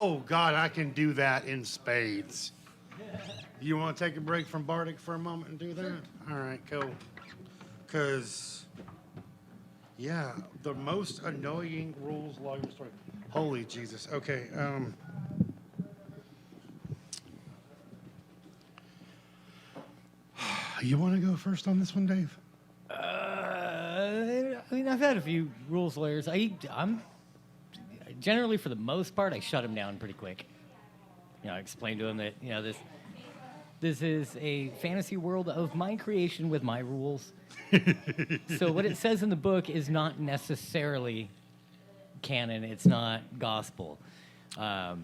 Oh, God, I can do that in spades. You want to take a break from Bardic for a moment and do that? All right, cool. Because, yeah, the most annoying rules lawyer story. Holy Jesus. Okay. You want to go first on this one, Dave? I mean, I've had a few rules lawyers. I'm generally, for the most part, I shut them down pretty quick. I explain to them that this is a fantasy world of my creation with my rules. So what it says in the book is not necessarily canon. It's not gospel. So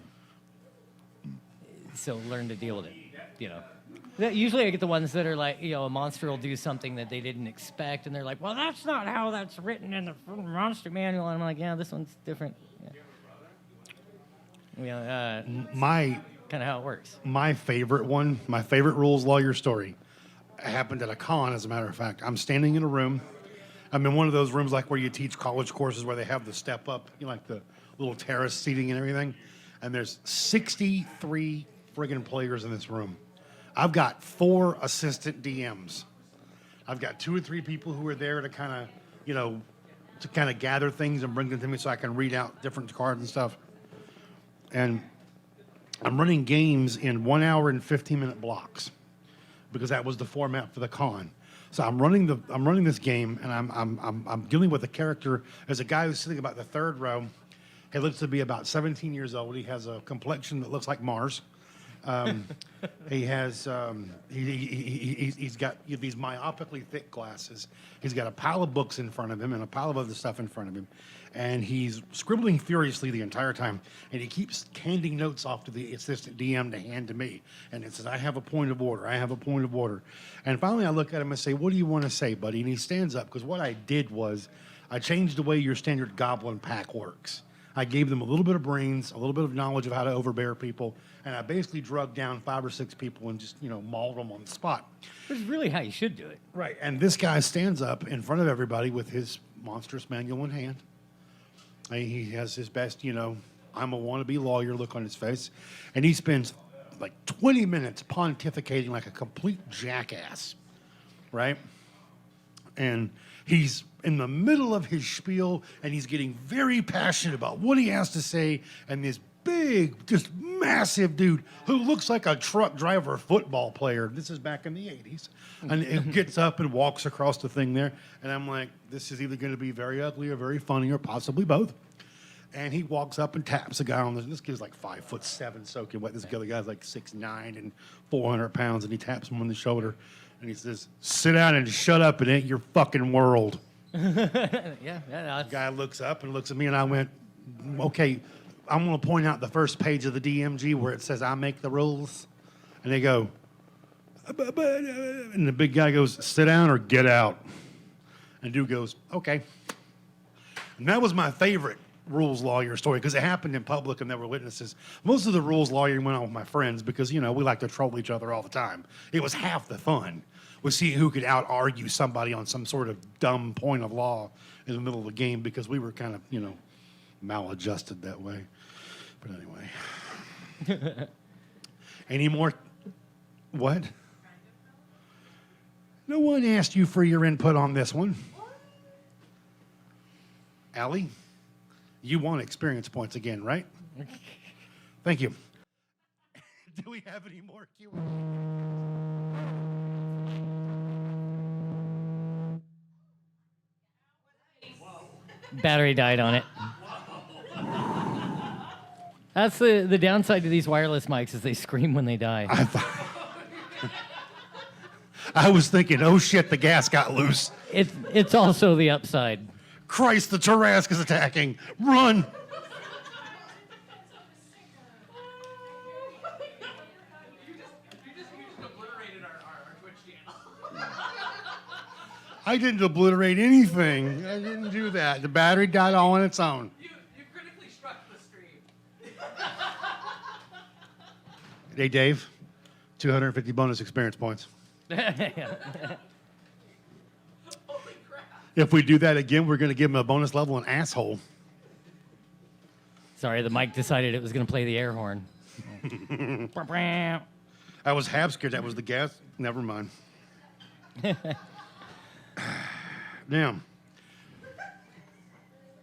learn to deal with it. Usually I get the ones that are like, a monster will do something that they didn't expect, and they're like, well, that's not how that's written in the monster manual. And I'm like, yeah, this one's different. My kind of how it works. My favorite rules lawyer story happened at a con, as a matter of fact. I'm standing in a room. I'm in one of those rooms like where you teach college courses where they have the step up, like the little terrace seating and everything. And there's 63 friggin' players in this room. I've got 4 assistant DMs. I've got 2 or 3 people who are there to kind of, gather things and bring them to me so I can read out different cards and stuff. And I'm running games in 1 hour and 15-minute blocks because that was the format for the con. So I'm running this game, and I'm dealing with a character. There's a guy who's sitting about the third row. He looks to be about 17 years old. He has a complexion that looks like Mars. He has he's got these myopically thick glasses. He's got a pile of books in front of him and a pile of other stuff in front of him, and he's scribbling furiously the entire time. And he keeps handing notes off to the assistant DM to hand to me. And it says, "I have a point of order. I have a point of order." And finally, I look at him and say, "What do you want to say, buddy?" And he stands up because what I did was I changed the way your standard goblin pack works. I gave them a little bit of brains, a little bit of knowledge of how to overbear people, and I basically drug down 5 or 6 people and just, mauled them on the spot. Which is really how you should do it. Right, and this guy stands up in front of everybody with his monstrous manual in hand. He has his best, I'm a wannabe lawyer look on his face, and he spends like 20 minutes pontificating like a complete jackass, right? And he's in the middle of his spiel, and he's getting very passionate about what he has to say, and this big, just massive dude who looks like a truck driver football player, this is back in the 80s, and it gets up and walks across the thing there, and I'm like, this is either going to be very ugly or very funny or possibly both. And he walks up and taps a guy on this kid's like 5'7", soaking wet. This other guy's like 6'9" and 400 pounds, and he taps him on the shoulder, and he says, "Sit down and shut up. It ain't your fucking world." Yeah. The guy looks up and looks at me, and I went, "Okay, I'm going to point out the first page of the DMG where it says I make the rules." And they go, and the big guy goes, "Sit down or get out." And dude goes, "Okay." And that was my favorite rules lawyer story because it happened in public and there were witnesses. Most of the rules lawyer went on with my friends because, we like to troll each other all the time. It was half the fun, was seeing who could out-argue somebody on some sort of dumb point of law in the middle of the game because we were kind of, maladjusted that way. But anyway. Any more? What? No one asked you for your input on this one. Allie? You want experience points again, right? Thank you. Do we have any more Q&A? Battery died on it. That's the downside to these wireless mics is they scream when they die. I was thinking, oh shit, the gas got loose. It's also the upside. Christ, the Tarrasque is attacking. Run! You just obliterated our Twitch channel. I didn't obliterate anything. I didn't do that. The battery died all on its own. You critically struck the stream. Hey, Dave, 250 bonus experience points. If we do that again, we're going to give him a bonus level an asshole. Sorry, the mic decided it was going to play the air horn. I was half scared that was the gas. Never mind. Now,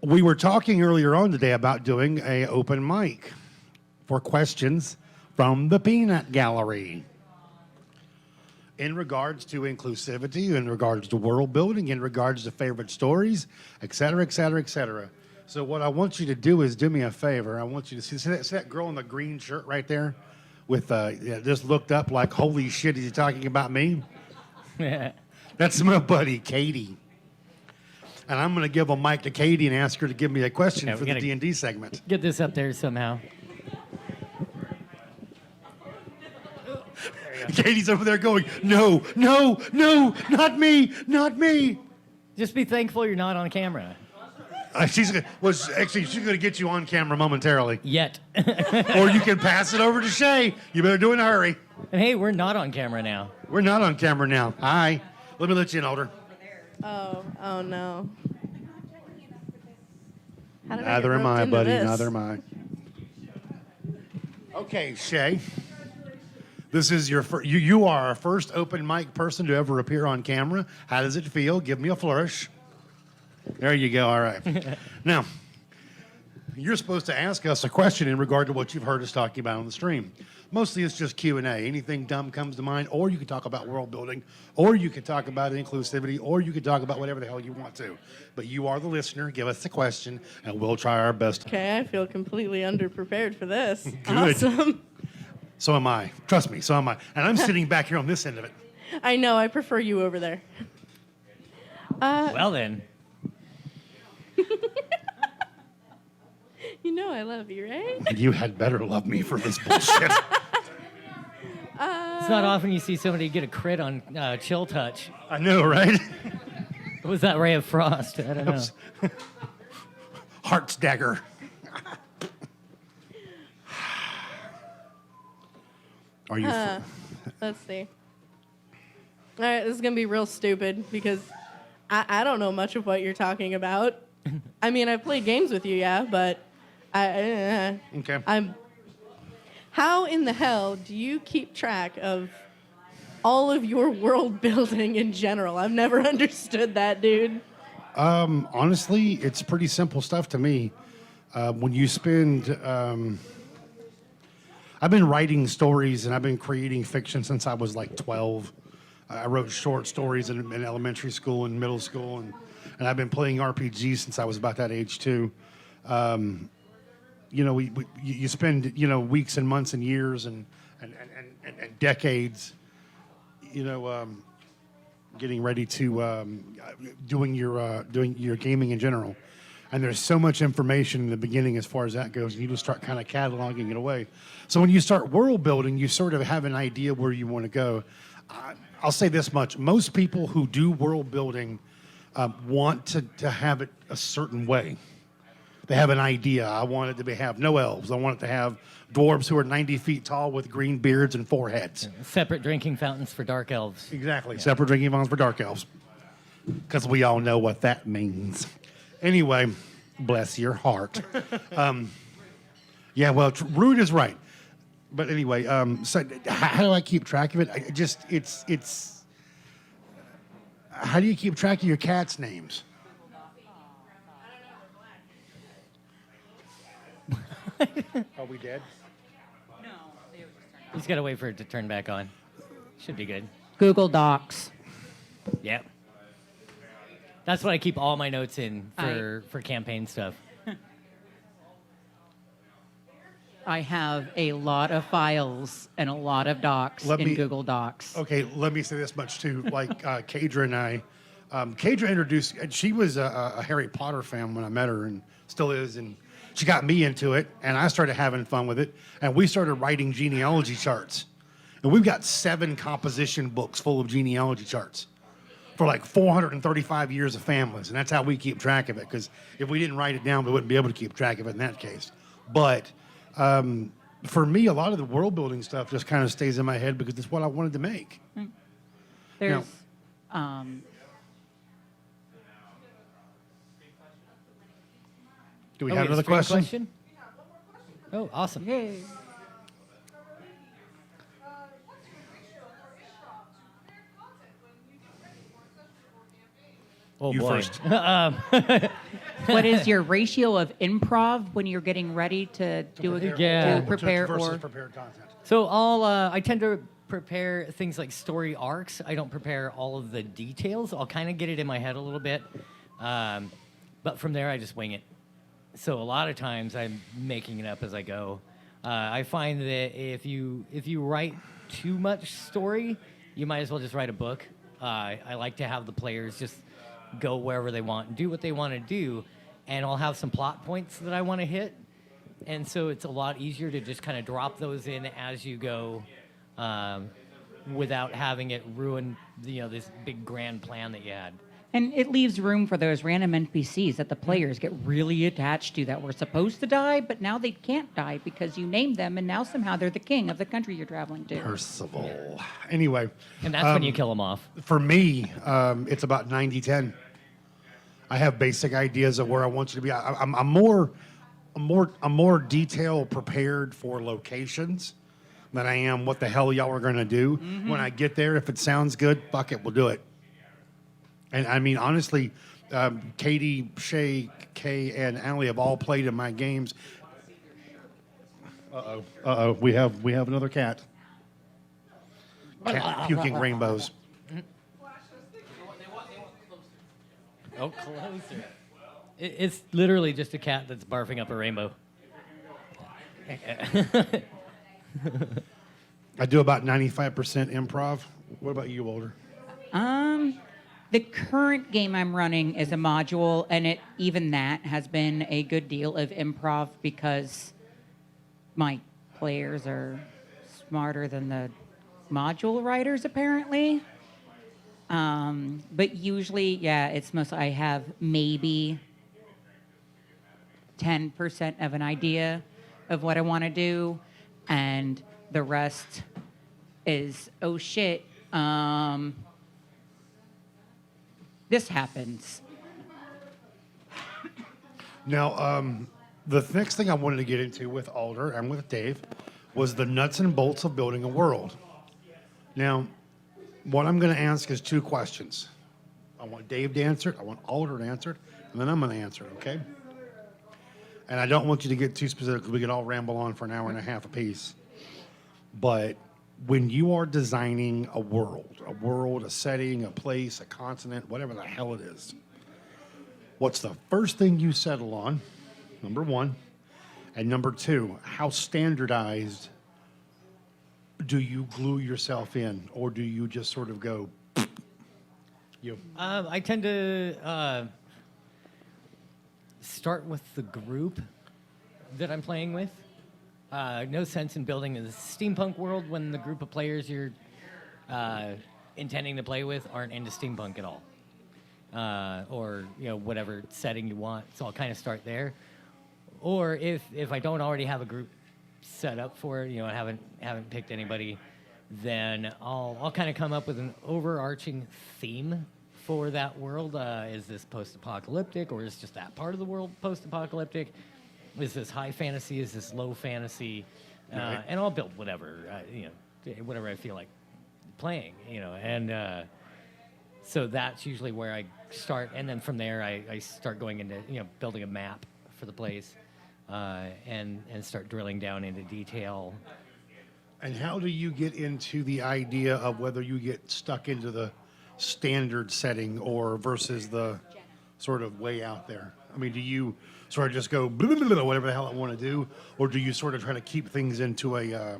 we were talking earlier on today about doing a open mic for questions from the Peanut Gallery in regards to inclusivity, in regards to world building, in regards to favorite stories, et cetera, et cetera, et cetera. So what I want you to do is do me a favor. I want you to see that girl in the green shirt right there with just looked up like, holy shit, is he talking about me? That's my buddy, Katie. And I'm going to give a mic to Katie and ask her to give me a question for the D&D segment. Get this up there somehow. Katie's over there going, no, no, no, not me, not me. Just be thankful you're not on camera. She's going to get you on camera momentarily. Yet. Or you can pass it over to Shay. You better do it in a hurry. And hey, we're not on camera now. We're not on camera now. Hi. Let me let you in, Alder. Oh no. How did Neither get am roped I, into buddy. this? Neither am I. Okay, Shay. This is your you are our first open mic person to ever appear on camera. How does it feel? Give me a flourish. There you go. All right. Now, you're supposed to ask us a question in regard to what you've heard us talking about on the stream. Mostly it's just Q&A. Anything dumb comes to mind, or you can talk about world building, or you can talk about inclusivity, or you can talk about whatever the hell you want to. But you are the listener. Give us the question, and we'll try our best. Okay, I feel completely underprepared for this. Good. Awesome. So am I. Trust me, so am I. And I'm sitting back here on this end of it. I know, I prefer you over there. Well then. You know I love you, right? You had better love me for this bullshit. It's not often you see somebody get a crit on Chill Touch. I know, right? What was that Ray of Frost? I don't know. Heart's dagger. Are you? Let's see. All right, this is going to be real stupid because I don't know much of what you're talking about. I mean, I've played games with you, yeah, but Okay. How in the hell do you keep track of all of your world building in general? I've never understood that, dude. Honestly, it's pretty simple stuff to me. When you spend, I've been writing stories and I've been creating fiction since I was like 12. I wrote short stories in elementary school and middle school, and I've been playing RPGs since I was about that age too. You know, you spend weeks and months and years and decades, getting ready to doing your gaming in general. And there's so much information in the beginning as far as that goes, and you just start kind of cataloging it away. So when you start world building, you sort of have an idea where you want to go. I'll say this much. Most people who do world building want to have it a certain way. They have an idea. I want it to have no elves. I want it to have dwarves who are 90 feet tall with green beards and foreheads. Separate drinking fountains for dark elves. Exactly. Yeah. Separate drinking fountains for dark elves. Because we all know what that means. Anyway, bless your heart. Yeah, well, Rude is right. But anyway, so how do I keep track of it? It's. How do you keep track of your cats' names? Are we dead? You just gotta wait for it to turn back on. Should be good. Google Docs. Yep. That's what I keep all my notes in for campaign stuff. I have a lot of files and a lot of docs in Google Docs. Okay, let me say this much too. Like Kadra and I, Kadra introduced. She was a Harry Potter fan when I met her, and still is. And she got me into it, and I started having fun with it. And we started writing genealogy charts, and we've got 7 composition books full of genealogy charts for like 435 years of families, and that's how we keep track of it. Because if we didn't write it down, we wouldn't be able to keep track of it in that case. But for me, a lot of the world building stuff just kind of stays in my head because it's what I wanted to make. There's, Do we have another question? Oh, awesome. Yay. Oh, You boy. first. What is your ratio of improv when you're getting ready to do a Yeah. to prepare versus or prepared content. So I tend to prepare things like story arcs. I don't prepare all of the details. I'll kind of get it in my head a little bit, but from there I just wing it. So a lot of times I'm making it up as I go. I find that if you write too much story, you might as well just write a book. I like to have the players just go wherever they want, do what they want to do, and I'll have some plot points that I want to hit. And so it's a lot easier to just kind of drop those in as you go, without having it ruin, this big grand plan that you had. and it leaves room for those random NPCs that the players get really attached to that were supposed to die, but now they can't die because you named them, and now somehow they're the king of the country you're traveling to. Percival. Anyway, And that's when you kill them off. for me, it's about 90-10. I have basic ideas of where I want you to be. I'm more detail prepared for locations than I am what the hell y'all are going to do. When I get there, if it sounds good, fuck it, we'll do it. And I mean, honestly, Katie, Shay, Kay, and Allie have all played in my games. Uh-oh. We have another cat. Cat puking rainbows. Oh, closer. It's literally just a cat that's barfing up a rainbow. I do about 95% improv. What about you, Older? The current game I'm running is a module, and even that has been a good deal of improv because my players are smarter than the module writers, apparently. But usually, yeah, it's mostly I have maybe 10% of an idea of what I want to do, and the rest is, oh shit, this happens. Now, the next thing I wanted to get into with Alder and with Dave was the nuts and bolts of building a world. Now, what I'm going to ask is two questions. I want Dave to answer it, I want Alder to answer it, and then I'm going to answer it, okay? And I don't want you to get too specific because we could all ramble on for an hour and a half apiece. But when you are designing a world, a setting, a place, a continent, whatever the hell it is, what's the first thing you settle on, number one? And number two, how standardized do you glue yourself in? Or do you just sort of go, you? I tend to start with the group that I'm playing with. No sense in building a steampunk world when the group of players you're intending to play with aren't into steampunk at all, or whatever setting you want. So I'll kind of start there. Or if I don't already have a group set up for it, I haven't picked anybody, then I'll kind of come up with an overarching theme for that world. Is this post-apocalyptic, or is just that part of the world post-apocalyptic? Is this high fantasy? Is this low fantasy? Right. And I'll build whatever, whatever I feel like playing, and so that's usually where I start. And then from there, I start going into, building a map for the place, and start drilling down into detail. And how do you get into the idea of whether you get stuck into the standard setting or versus the sort of way out there? I mean, do you sort of just go blah, blah, blah, whatever the hell I want to do, or do you sort of try to keep things into a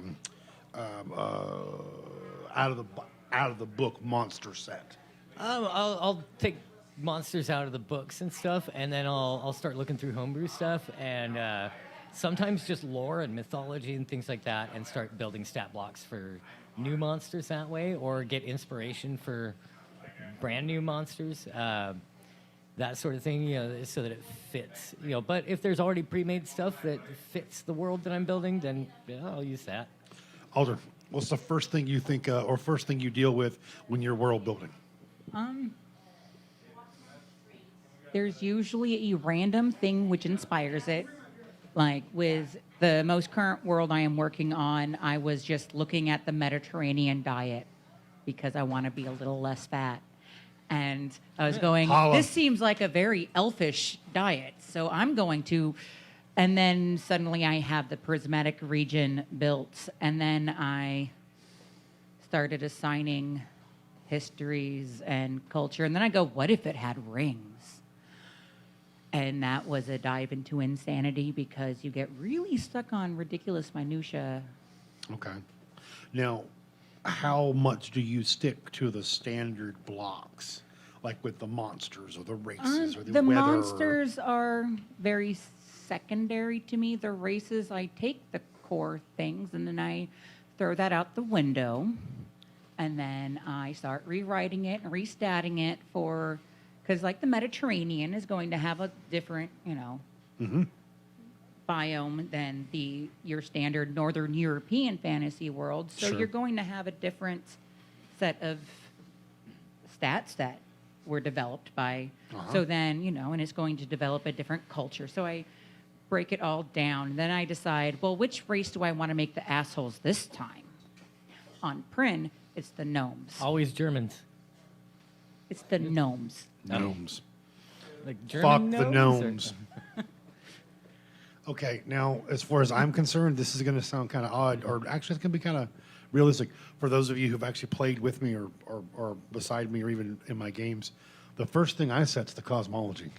out of the book monster set? I'll take monsters out of the books and stuff, and then I'll start looking through homebrew stuff, and sometimes just lore and mythology and things like that, and start building stat blocks for new monsters that way, or get inspiration for brand new monsters, that sort of thing, so that it fits. But if there's already pre-made stuff that fits the world that I'm building, then I'll use that. Alder, what's the first thing you think or first thing you deal with when you're world building? There's usually a random thing which inspires it. Like with the most current world I am working on, I was just looking at the Mediterranean diet because I want to be a little less fat. And I was going, Holla. this seems like a very elfish diet. So I'm going to, and then suddenly I have the prismatic region built. And then I started assigning histories and culture. And then I go, what if it had rings? And that was a dive into insanity because you get really stuck on ridiculous minutia. Okay. Now, how much do you stick to the standard blocks, like with the monsters or the races or the The weather? monsters are very secondary to me. The races, I take the core things and then I throw that out the window. And then I start rewriting it and restatting it for, because like the Mediterranean is going to have a different, biome than your standard Northern European fantasy world. So Sure. you're going to have a different set of stats that were developed by. So then, and it's going to develop a different culture. So I break it all down. Then I decide, well, which race do I want to make the assholes this time? On Prin, it's the gnomes. Always Germans. It's the gnomes. Gnomes. Like Fuck German the or- gnomes. Okay, now as far as I'm concerned, this is going to sound kind of odd, or actually it's going to be kind of realistic for those of you who've actually played with me or beside me or even in my games. The first thing I set's the cosmology.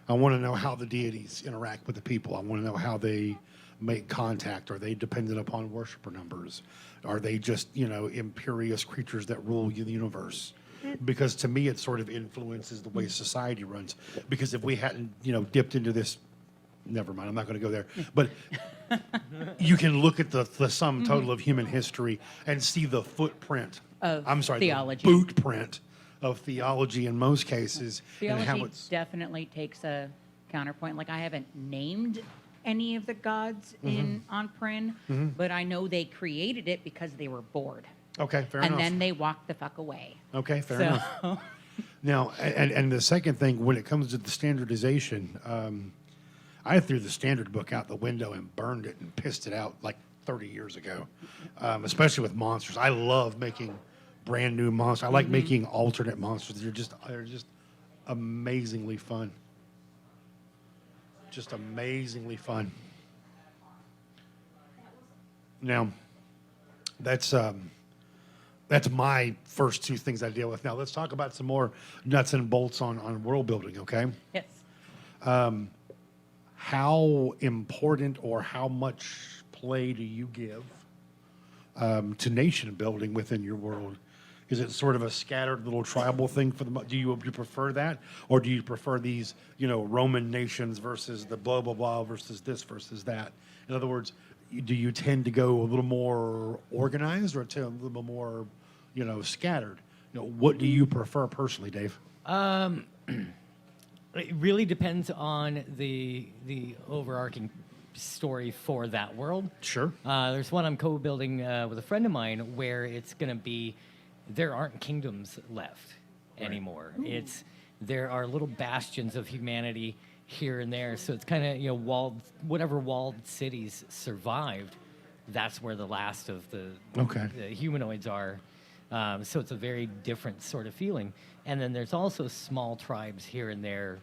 I want to know how the deities interact with the people. I want to know how they make contact. Are they dependent upon worshiper numbers? Are they just, imperious creatures that rule the universe? Because to me, it sort of influences the way society runs. Because if we hadn't, dipped into this, never mind, I'm not going to go there. But you can look at the sum total of human history and see the footprint. Of the theology. boot print of theology in most cases. And how Theology it's, definitely takes a counterpoint. Like I haven't named any of the gods on Prin, but I know they created it because they were bored. okay, fair And enough. then they walked the fuck away. Okay, fair So- enough. Now, and the second thing, when it comes to the standardization, I threw the standard book out the window and burned it and pissed it out like 30 years ago, especially with monsters. I love making brand new monsters. I like making alternate monsters. They're just amazingly fun. Just amazingly fun. Now, that's my first two things I deal with. Now let's talk about some more nuts and bolts on world building, okay? Yes. How important or how much play do you give to nation building within your world? Is it sort of a scattered little tribal thing for the? Do you prefer that, or do you prefer these, Roman nations versus the blah blah blah versus this versus that? In other words, do you tend to go a little more organized or a little more, scattered? What do you prefer personally, Dave? It really depends on the overarching story for that world. Sure. There's one I'm co-building with a friend of mine where it's going to be there aren't kingdoms left anymore. There are little bastions of humanity here and there. So it's kind of whatever walled cities survived. That's where the last of the humanoids are. So it's a very different sort of feeling. And then there's also small tribes here and there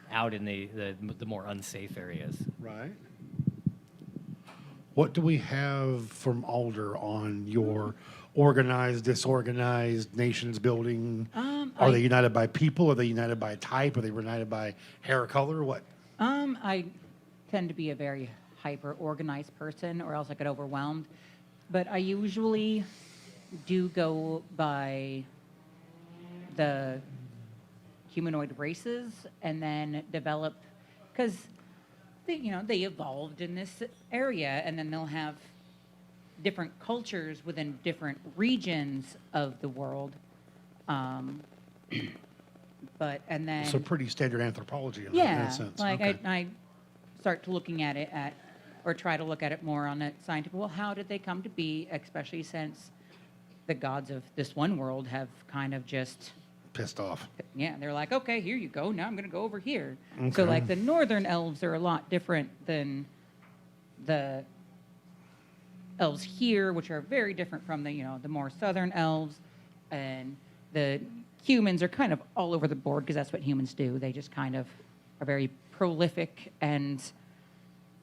out in the more unsafe areas. Right. What do we have from Alder on your organized, disorganized nations building? Are they united by people? Are they united by type? Are they united by hair color? What? I tend to be a very hyper-organized person, or else I get overwhelmed. But I usually do go by the humanoid races and then develop, because they evolved in this area, and then they'll have different cultures within different regions of the world. And then So pretty standard anthropology in yeah, that sense. like Okay. I start to looking at it or try to look at it more on a scientific. Well, how did they come to be? Especially since the gods of this one world have kind of just pissed off. Yeah, they're like, okay, here you go. Now I'm going to go over here. So, Okay. like, the northern elves are a lot different than the elves here, which are very different from the, the more southern elves. And the humans are kind of all over the board because that's what humans do. They just kind of are very prolific and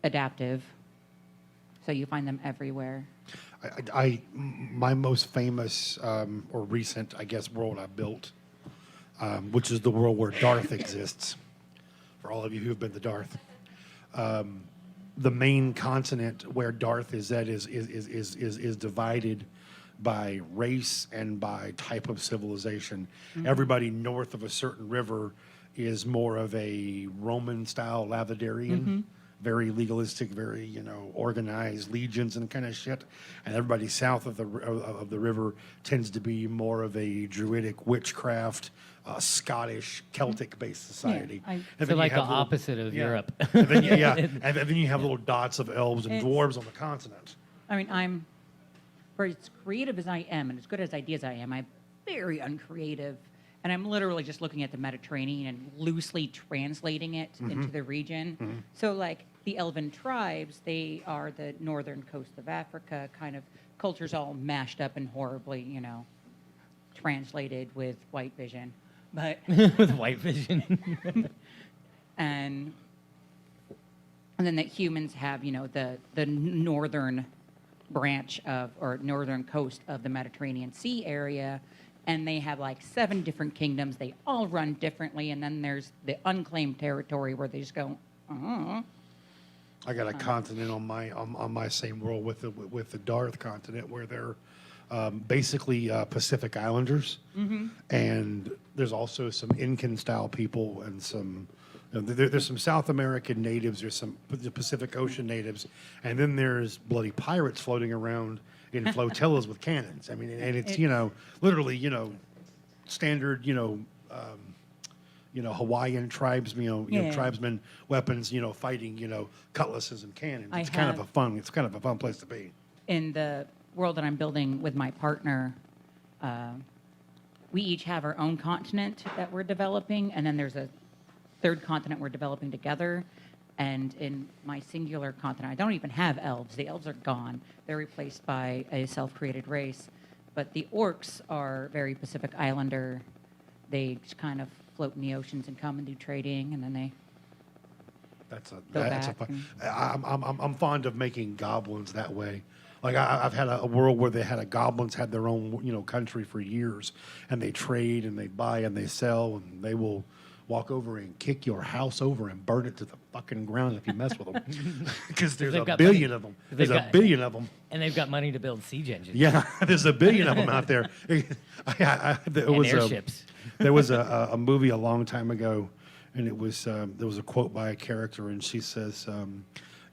adaptive. So you find them everywhere. My most famous or recent, I guess, world I built, which is the world where Darth exists. For all of you who have been to Darth, the main continent where Darth is at is divided by race and by type of civilization. Everybody north of a certain river is more of a Roman-style Lavadarian. Very legalistic, very organized legions and kind of shit, and everybody south of the river tends to be more of a druidic witchcraft, Scottish Celtic-based society. I- And So then you like the have little- opposite of yeah. Europe. And then, and then you have little dots of elves and It's- dwarves on the continent. I mean, for as creative as I am and as good as ideas I am, I'm very uncreative. And I'm literally just looking at the Mediterranean and loosely translating it into the region. So, like, the elven tribes, they are the northern coast of Africa, kind of cultures all mashed up and horribly, translated with white vision. But With white vision. and then that humans have the northern branch of or northern coast of the Mediterranean Sea area, and they have like 7 different kingdoms. They all run differently, and then there's the unclaimed territory where they just go, I got a continent on my same world with the Darth continent where they're basically Pacific Islanders, and there's also some Incan style people and some. There's some South American natives. There's some Pacific Ocean natives, and then there's bloody pirates floating around in flotillas with cannons. I mean, and it's literally standard Hawaiian tribes, Yeah. tribesmen weapons, fighting, cutlasses and cannons. I It's kind have- of a fun place to be. in the world that I'm building with my partner, we each have our own continent that we're developing, and then there's a third continent we're developing together. And in my singular continent, I don't even have elves. The elves are gone. They're replaced by a self-created race. But the orcs are very Pacific Islander. They just kind of float in the oceans and come and do trading, and then they That's Go a back fun. I'm fond of making goblins that way. Like I've had a world where they had goblins had their own country for years, and they trade and they buy and they sell, and they will walk over and kick your house over and burn it to the fucking ground if you mess with them. Because there's They've a got billion money. of them. They've There's a got- billion of them. And they've got money to build siege engines. Yeah, there's a billion of them out there. There And was airships. there was a movie a long time ago, and it was there was a quote by a character, and she says,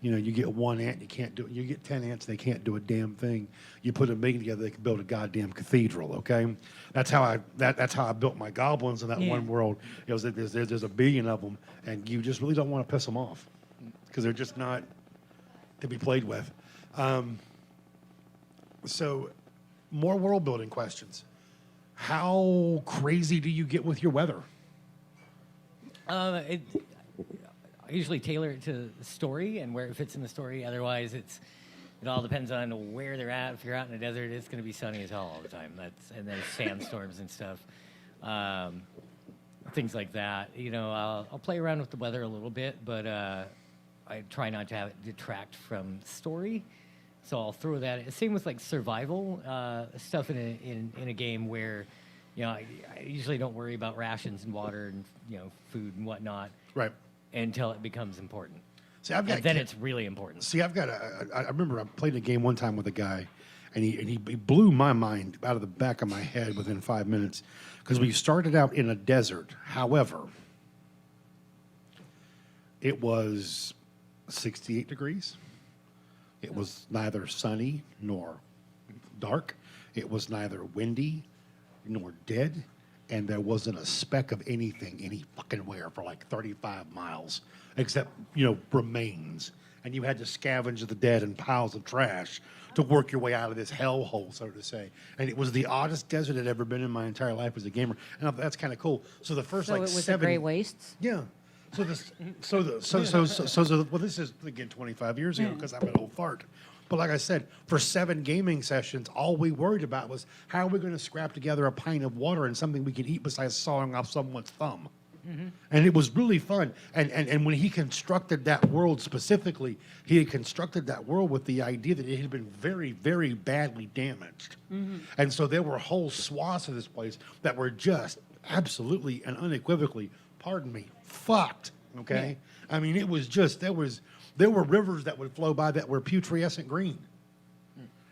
you get one ant, you can't do it. You get 10 ants, they can't do a damn thing. You put a million together, they can build a goddamn cathedral. Okay, that's how I built my goblins in that Yeah. one world. It was that there's a billion of them, and you just really don't want to piss them off because they're just not to be played with. So, more world building questions. How crazy do you get with your weather? I usually tailor it to the story and where it fits in the story. Otherwise, it all depends on where they're at. If you're out in the desert, it's going to be sunny as hell all the time. And there's sandstorms and stuff, things like that. I'll play around with the weather a little bit, but I try not to have it detract from story. So I'll throw that. Same with like survival stuff in a game where, I usually don't worry about rations and water and food and whatnot Right. until it becomes important. See, I've got And then it's really important. See, I remember I played a game one time with a guy, and he blew my mind out of the back of my head within 5 minutes because we started out in a desert. However, it was 68 degrees. It was neither sunny nor dark. It was neither windy nor dead. And there wasn't a speck of anything any fucking where for like 35 miles, except, remains. and you had to scavenge the dead and piles of trash to work your way out of this hellhole, so to say. And it was the oddest desert I'd ever been in my entire life as a gamer, and I thought, that's kind of cool. So the first So like it was 7 the Gray Wastes. yeah. So this, well, this is again 25 years ago because I'm an old fart. But like I said, for 7 gaming sessions, all we worried about was how are we going to scrap together a pint of water and something we could eat besides sawing off someone's thumb. And it was really fun. And when he constructed that world specifically, he had constructed that world with the idea that it had been very, very badly damaged. And so there were whole swaths of this place that were just absolutely and unequivocally, pardon me, fucked. Okay? I mean, it was just, there were rivers that would flow by that were putrescent green.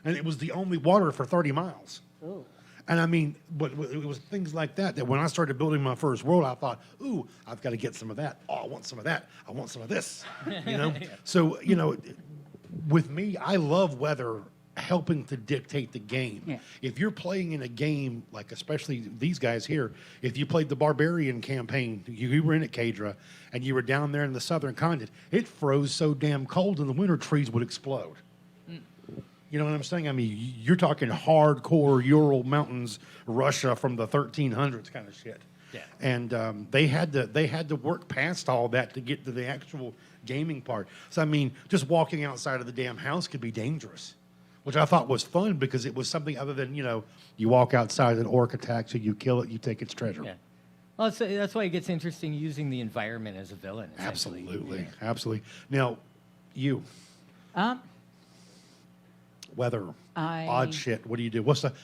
And it was the only water for 30 miles. Ooh. And I mean, but it was things like that when I started building my first world, I thought, ooh, I've got to get some of that. Oh, I want some of that. I want some of this. You know? So, you know, with me, I love weather helping to dictate the game. Yeah. If you're playing in a game, like especially these guys here, if you played the Barbarian campaign, you were in it, Kadra, and you were down there in the southern continent, it froze so damn cold in the winter trees would explode. You know what I'm saying? I mean, you're talking hardcore Ural Mountains, Russia from the 1300s kind of shit. Yeah. And they had to work past all that to get to the actual gaming part. So I mean, just walking outside of the damn house could be dangerous, which I thought was fun because it was something other than, you know, you walk outside, an orc attacks you, you kill it, you take its treasure. Yeah. Well, that's why it gets interesting using the environment as a villain. essentially. Absolutely, absolutely. Now, you. Weather, odd shit. What do you do? Here's a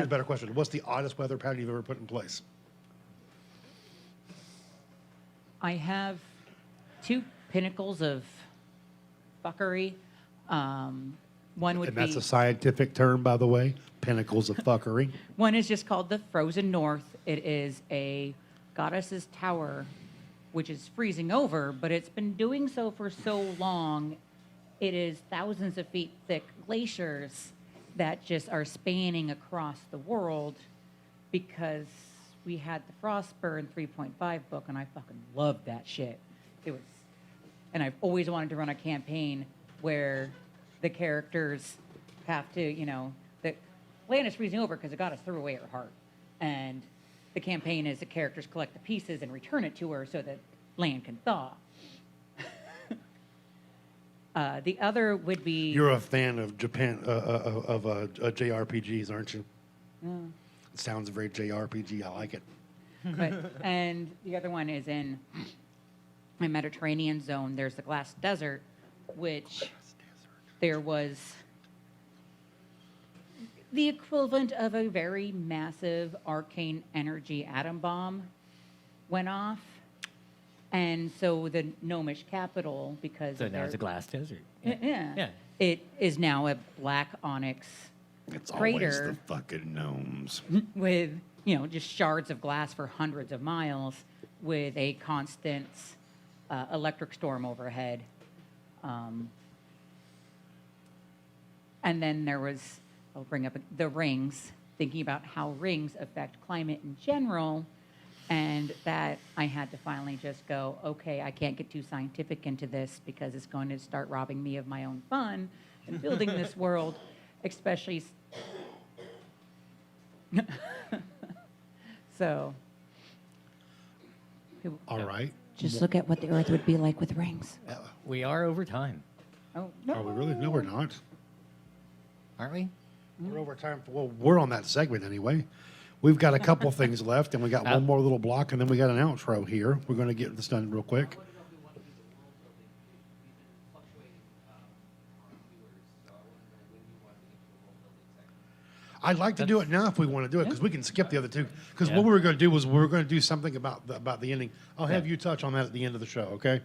better question. What's the oddest weather pattern you've ever put in place? I have 2 pinnacles of fuckery. One would And that's be a scientific term, by the way. Pinnacles of fuckery. one is just called the Frozen North. It is a goddess's tower, which is freezing over, but it's been doing so for so long. It is thousands of feet thick glaciers that just are spanning across the world because we had the Frostburn 3.5 book, and I fucking loved that shit. It was, and I've always wanted to run a campaign where the characters have to, you know, the land is freezing over because the goddess threw away her heart, and the campaign is the characters collect the pieces and return it to her so that land can thaw. The other would be... You're a fan of Japan, of JRPGs, aren't you? It sounds very JRPG. I like it. But, and the other one is in my Mediterranean zone. There's the Glass Desert, which there was the equivalent of a very massive arcane energy atom bomb went off. And so the gnomish capital, because So of now their- it's a glass desert. yeah. Yeah. It is now a black onyx It's always the crater fucking gnomes. with, you know, just shards of glass for hundreds of miles with a constant electric storm overhead. And then there was, I'll bring up the rings, thinking about how rings affect climate in general. And that I had to finally just go, okay, I can't get too scientific into this because it's going to start robbing me of my own fun and building this world, especially. So. All right. Just look at what the Earth would be like with rings. We are over time, Oh, no. Are we really? No, we're not. aren't we? We're over time. Well, we're on that segment anyway. We've got a couple things left, and we got one more little block, and then we got an outro here. We're going to get this done real quick. I'd like to do it now if we want to do it, because we can skip the other two. Because Yeah. what we were going to do was we were going to do something about the ending. I'll have you touch on that at the end of the show, okay?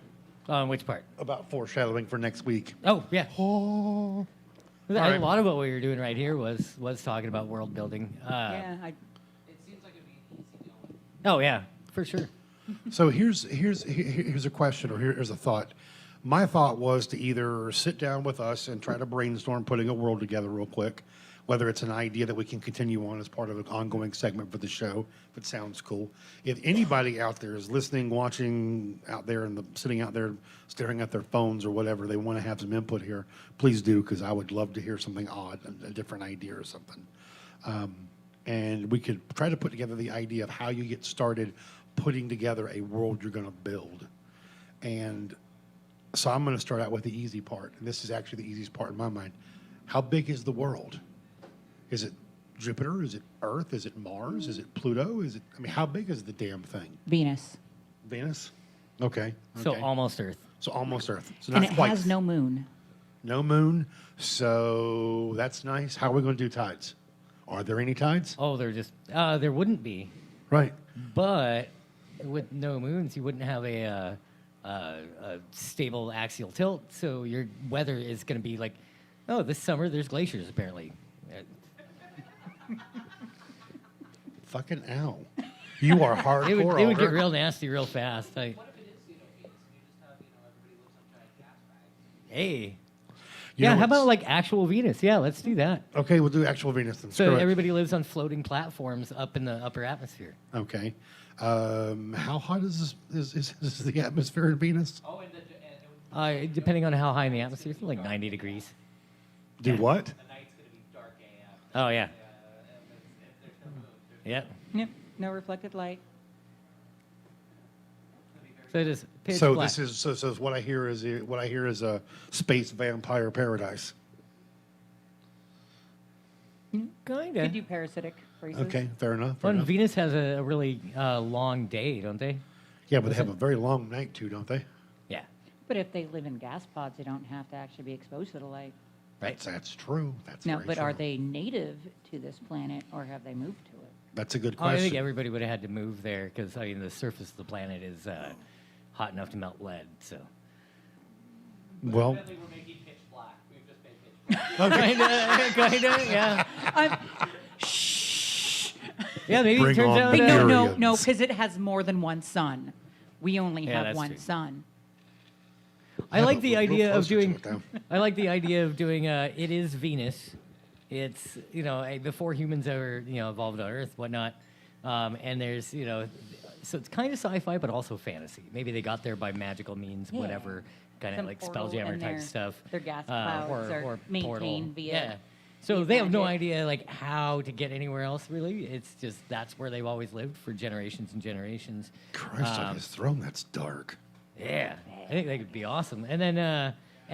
On which part? About foreshadowing for next week. Oh, yeah. Oh. A right. lot of what we were doing right here was talking about world building. Yeah, Oh, yeah, for sure. So here's a question, or here's a thought. My thought was to either sit down with us and try to brainstorm putting a world together real quick. whether it's an idea that we can continue on as part of an ongoing segment for the show, if it sounds cool. If anybody out there is listening, watching out there, and sitting out there staring at their phones or whatever, they want to have some input here, please do, because I would love to hear something odd, a different idea or something. And we could try to put together the idea of how you get started putting together a world you're going to build. And so I'm going to start out with the easy part. And this is actually the easiest part in my mind. How big is the world? Is it Jupiter? Is it Earth? Is it Mars? Is it Pluto? How big is the damn thing? Venus. Venus? Okay. So okay. almost Earth. So almost Earth. So And not it quite. has no moon. No moon. So that's nice. How are we going to do tides? Are there any tides? Oh, there wouldn't be, Right. but with no moons, you wouldn't have a stable axial tilt. So your weather is going to be like, oh, this summer there's glaciers apparently. Fucking ow. You are hardcore. It would get Alder. real nasty real fast. What if it is, Venus, and you just have, everybody lives on giant gas bags? Hey. You Yeah, know how about what's- like actual Venus? Yeah, let's do that. Okay, we'll do actual Venus then. So Screw it. everybody lives on floating platforms up in the upper atmosphere. Okay. How hot is the atmosphere in Venus? Oh, and it would, Depending on how high in the atmosphere, it's like 90 degrees. Do what? the night's going to be dark AF. Oh, yeah. And if there's no moon, Yep. Yep. No reflected light. So it is pitch So black. this is so what I hear is a space vampire paradise. Kinda. Could do parasitic races. Okay, fair enough. Fair Well, and enough. Venus has a really long day, don't they? Yeah, but they have a very long night too, don't they? Yeah. But if they live in gas pods, they don't have to actually be exposed to the light. Right. That's true. That's No, very but true. are they native to this planet or have they moved to it? That's a good Oh, I question. think everybody would have had to move there because the surface of the planet is hot enough to melt lead. So. Well, evidently we're making pitch black. We've just made pitch black. kinda, yeah. Yeah, maybe Bring it turns on out. the But Period. no, because it has more than one sun. We only Yeah, have that's one true. sun. I Yeah, like but the we're real idea of closer to doing. it, though. I like the idea of doing. It is Venus. It's before humans ever evolved on Earth, whatnot. And there's so it's kind of sci-fi, but also fantasy. Maybe they got there by magical means, Yeah. whatever, kind of Some like portal Spelljammer and type their- stuff. their gas clouds are or maintained portal. via- Yeah. So via they have no magic. idea like how to get anywhere else. Really, it's just that's where they've always lived for generations and generations. Christ on his throne, that's dark. Yeah, I think that could be awesome. And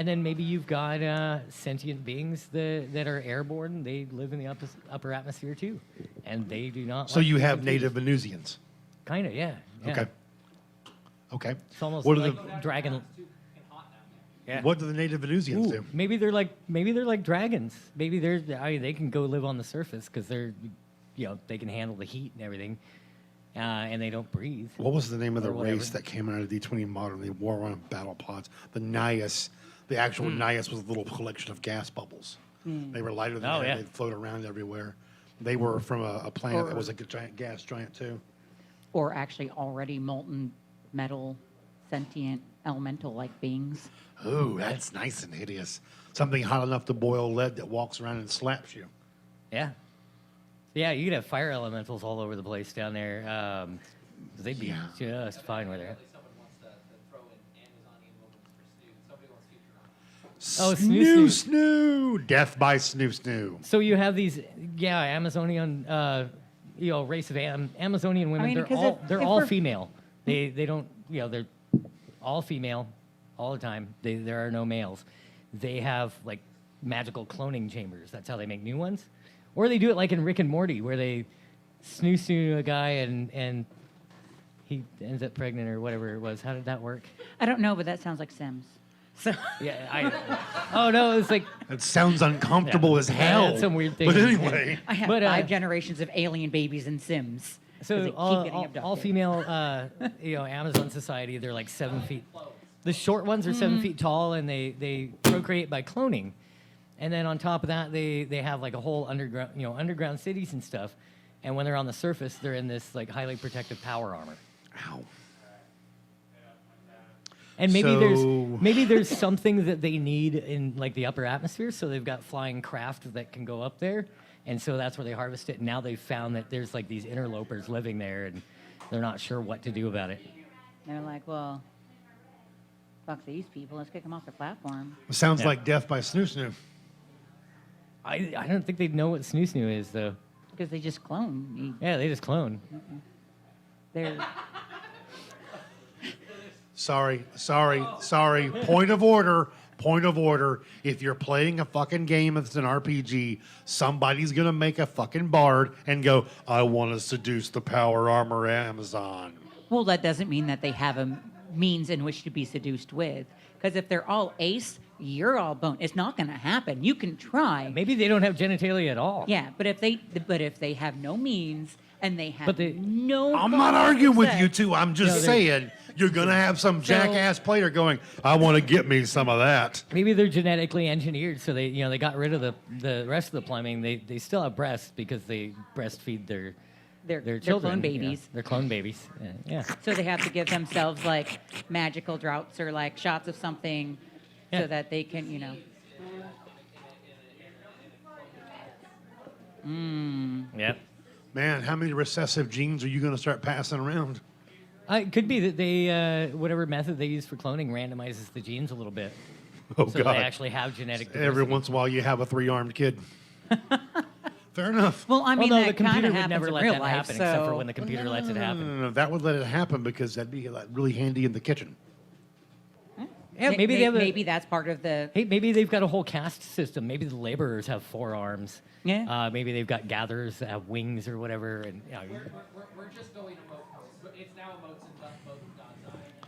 then maybe you've got sentient beings that are airborne. They live in the upper atmosphere too, and they do not. So like you to have be native Venusians. Kind of, yeah. Okay. Okay. It's almost What are like dragon. Too fucking hot down there. Yeah. What do the native Venusians Ooh, do? maybe they're like dragons. Maybe they can go live on the surface because they can handle the heat and everything, and they don't breathe. What was the name of the Or whatever. race that came out of D20 Modern? They wore on battle pods. The Nias. The actual Nias was a little collection of gas bubbles. They were lighter than Oh, air. yeah. They'd float around everywhere. They were from a planet that was like a giant gas giant too. Or actually already molten metal, sentient, elemental-like beings. Ooh, that's nice and hideous. Something hot enough to boil lead that walks around and slaps you. Yeah. Yeah, you could have fire elementals all over the place down there. They'd be Yeah. just fine with it. Someone wants to throw in Amazonian woman for Snoo. Somebody wants future on. Oh, Snoo snoo. Death by snoo snoo. So you have these, Amazonian, race of Amazonian women. mean, they're 'cause all if they're all we're- female. They don't, they're all female, all the time. There are no males. They have like magical cloning chambers. That's how they make new ones. Or they do it like in Rick and Morty, where they snoo a guy and he ends up pregnant or whatever it was. How did that work? I don't know, but that sounds like Sims. Yeah, oh no, it's like That sounds uncomfortable Yeah. as Yeah, hell. that's some weird thing. But anyway, I have But, 5 generations of alien babies in Sims. 'cause they so keep getting all abducted. female, Amazon society. They're like 7 feet. The short ones are 7 feet tall, and they procreate by cloning. And then on top of that, they have like a whole underground cities and stuff. And when they're on the surface, they're in this like highly protective power armor. ow. And maybe So- there's something that they need in like the upper atmosphere, so they've got flying craft that can go up there, and so that's where they harvest it. And now they've found that there's like these interlopers living there, and they're not sure what to do about it. They're like, well, fuck these people. Let's kick them off their platform. Sounds Yeah. like Death by Snoo Snoo. I don't think they'd know what Snoo Snoo is though. Because they just clone. Yeah, they just clone. They're Sorry. Point of order. Point of order. If you're playing a fucking game that's an RPG, somebody's gonna make a fucking bard and go, I want to seduce the power armor Amazon. well, that doesn't mean that they have a means in which to be seduced with. Because if they're all ace, you're all bone. It's not going to happen. You can try. Maybe they don't have genitalia at all. Yeah, but if they have no means and they have But they- no. I'm not contact arguing with sex- you two. I'm just No, they- saying you're gonna have some jackass player going, I want to get me some of that. Maybe they're genetically engineered, so they got rid of the rest of the plumbing. They still have breasts because they breastfeed their They're children. clone you know. babies. They're clone babies. Yeah. So they have to give themselves like magical droughts or like shots of something Yeah. so that they can, Yep. Man, how many recessive genes are you gonna start passing around? It could be that they whatever method they use for cloning randomizes the genes a little bit, Oh so God! they actually have genetic diversity. Every once in a while, you have a 3-armed kid. Fair enough. Well, I mean, Although the that kind computer of would happens never in let real that life. happen, so except for when the computer lets it happen. No, that would let it happen because that'd be like really handy in the kitchen. Yeah, maybe they have maybe that's part of the. Hey, maybe they've got a whole caste system. Maybe the laborers have 4 arms. Yeah. Maybe they've got gatherers that have wings or whatever. And We're just going emote. It's now emotes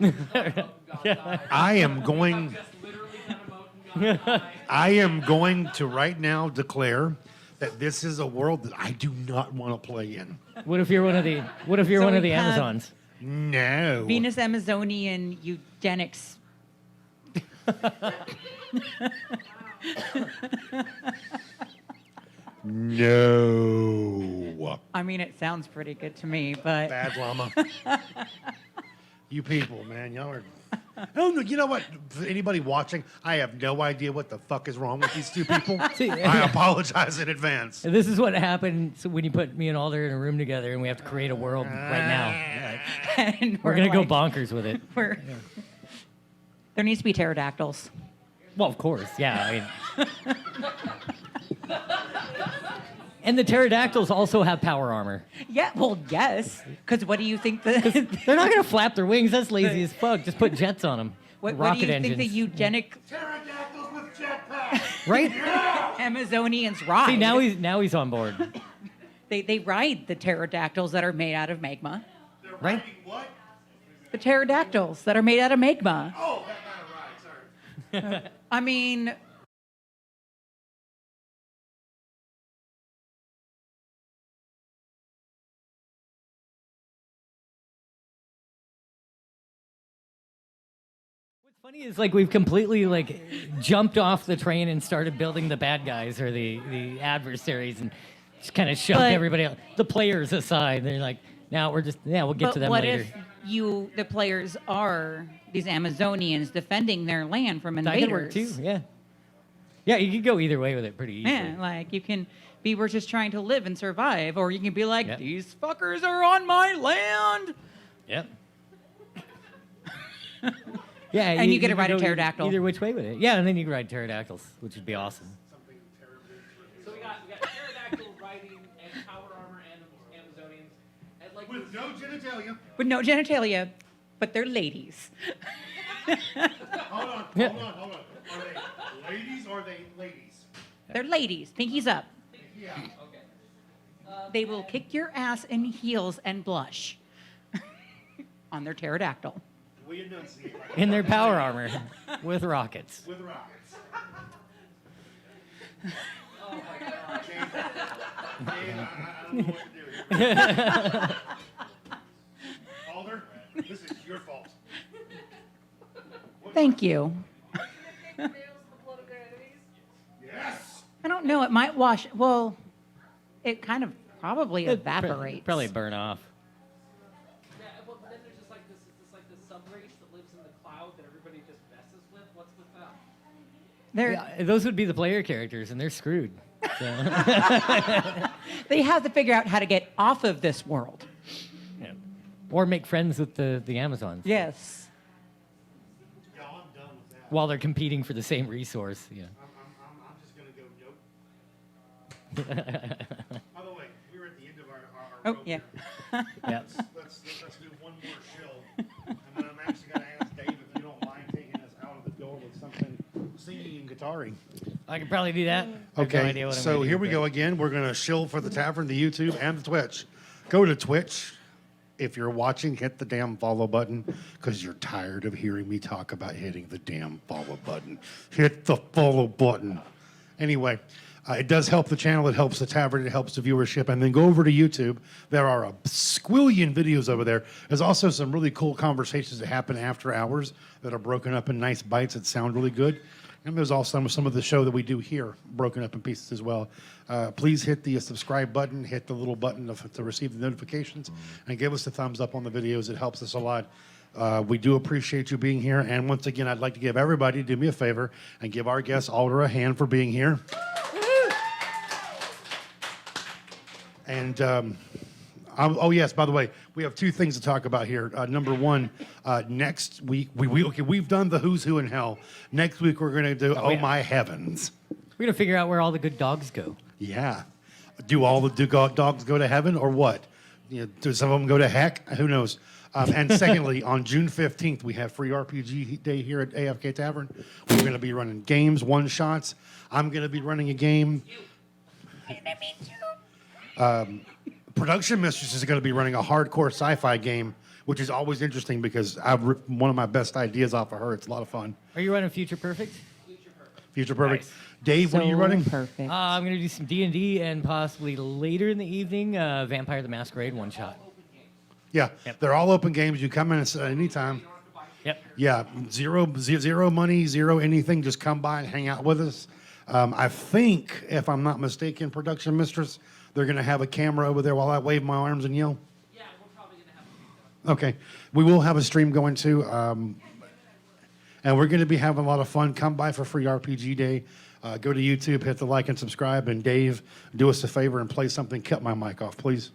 and emote and God's eye. There's no emote and God's eye. I am going. Just literally done emote and God's eye. I am going to right now declare that this is a world that I do not want to play in. what if you're one of the So one of we the have- Amazons? No. Venus Amazonian eugenics. No. I mean, it sounds pretty good to me, but Bad llama. You people, man, y'all are. Oh no! You know what? For anybody watching, I have no idea what the fuck is wrong with these two people. See, I apologize in advance. And this is what happens when you put me and Alder in a room together and we have to create a world right now. and We're gonna go like, bonkers with it. we're- There needs to be pterodactyls. Well, of course, yeah. I mean, and the pterodactyls also have power armor. Yeah, well, yes. Because what do you think the They're not gonna flap their wings. That's lazy as fuck. Just put jets on them. what do Rocket you engines. think the eugenic Pterodactyls with jetpacks. right? Amazonians ride? See, now he's on board. They ride the pterodactyls that are made out of magma. Right? What? The pterodactyls that are made out of magma. Oh, that kind of right. Sorry. I mean, What's funny is like we've completely like jumped off the train and started building the bad guys or the adversaries and just kind of shoved But- everybody else, the players aside. They're like, now we'll get but to them what later. if the players are these Amazonians defending their land from That could invaders? work too. Yeah. Yeah, you could go either way with it pretty easily. Yeah, like you can be, we're just trying to live and survive, or you can be like, Yep. these fuckers are on my land. Yep. Yeah, And you get to could ride a go pterodactyl. Either which way with it. Yeah, and then you can ride pterodactyls, which would be awesome. So we got pterodactyl riding and power armor and Amazonians. And like With no genitalia. With no genitalia, but they're ladies. Hold on. Yeah. Are they ladies or are they ladies? They're ladies. Pinkies up. Yeah. okay. They will kick your ass in heels and blush on their pterodactyl. We enunciate right In their power armor with rockets. with rockets. Oh my god. Dave, I don't know what to do here. Alder, this is your fault. Thank you. Yes. I don't know. It might wash. Well, it kind of probably evaporates. Probably burn off. Yeah, well, then there's just like this sub race that lives in the cloud that everybody They're, Yeah, those would be the player characters, and they're screwed. So, they have to figure out how to get off of this world. yeah. Or make friends with the Amazons Yes. Yeah, I'm done with that. while they're competing for the same resource. Yeah. I'm just going to go, nope. By the way, we're at the end of our Oh, rope yeah. Yeah. let's do one more shill, and then I'm actually going to ask Dave if you don't mind taking us out of the door with something singing and guitaring. I could probably do that. I have no Okay, idea what I'm so gonna do, here we but- go again. We're going to shill for the Tavern, the YouTube, and the Twitch. Go to Twitch. If you're watching, hit the damn follow button because you're tired of hearing me talk about hitting the damn follow button. Hit the follow button. Anyway, it does help the channel. It helps the Tavern. It helps the viewership. And then go over to YouTube. There are a squillion videos over there. There's also some really cool conversations that happen after hours that are broken up in nice bites that sound really good. And there's also some of the show that we do here broken up in pieces as well. Please hit the subscribe button, hit the little button to receive the notifications, and give us a thumbs up on the videos. It helps us a lot. We do appreciate you being here. And once again, I'd like to give everybody, do me a favor, and give our guest Alder a hand for being here. And oh yes, by the way, we have two things to talk about here. Number one, next week we've done the Who's Who in Hell. Next week we're going to do Oh yeah. My Heavens. We're gonna figure out where all the good dogs go. Yeah, do all the dogs go to heaven or what? You know, do some of them go to heck? Who knows? And secondly, on June 15th, we have free RPG day here at AFK Tavern. We're going to be running games, one shots. I'm going to be running a game. Production Mistress is going to be running a hardcore sci-fi game, which is always interesting because I've ripped one of my best ideas off of her. It's a lot of fun. Are you running Future Perfect? Future Perfect. Nice. Dave, what are you running? Perfect. I'm gonna do some D&D and possibly later in the evening, Vampire the Masquerade one shot. Yeah, Yep. they're all open games. You come in at any time. Yep. Yeah, zero money, zero anything. Just come by and hang out with us. I think, if I'm not mistaken, Production Mistress, they're going to have a camera over there while I wave my arms and yell. Yeah, we're probably gonna have a stream going. Okay, we will have a stream going too, and we're going to be having a lot of fun. Come by for free RPG day. Go to YouTube, hit the like and subscribe, and Dave, do us a favor and play something. Cut my mic off, please.